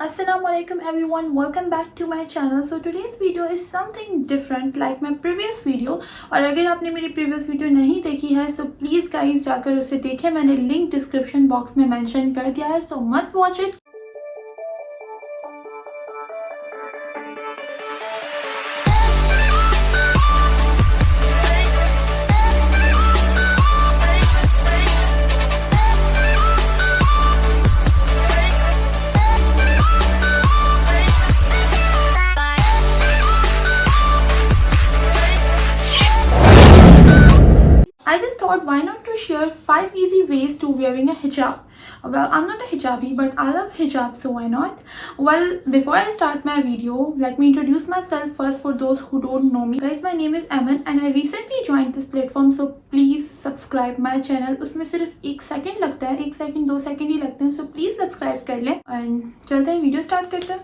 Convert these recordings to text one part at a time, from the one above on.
Assalamualaikum everyone, welcome back to my channel. So today's video is something different like my previous video. और अगर आपने मेरी previous video नहीं देखी है so please guys जाकर उसे देखें. मैंने link description box में mention कर दिया है, so must watch it. I just thought why not to share 5 easy ways to wearing a hijab. Well, I'm not a hijabi but I love hijab, so why not? Well, before I start my video, let me introduce myself first for those who don't know me. Guys, my name is Aman and I recently joined this platform, so please subscribe my channel. उसमें सिर्फ 1 second लगता है, 1 second 2 second ही लगते हैं, so please subscribe कर लें. And चलते हैं, वीडियो स्टार्ट करते हैं.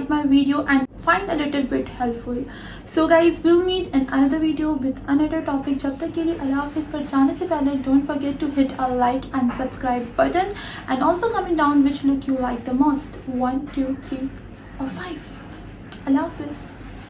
like my video and find a little bit helpful. So guys, we'll meet in another video with another topic. जब तक के लिए अल्लाह हाफिज़। पर जाने से पहले don't forget to hit a like and subscribe button and also comment down which look you like the most, 1, 2, 3 or 5. Allah Hafiz.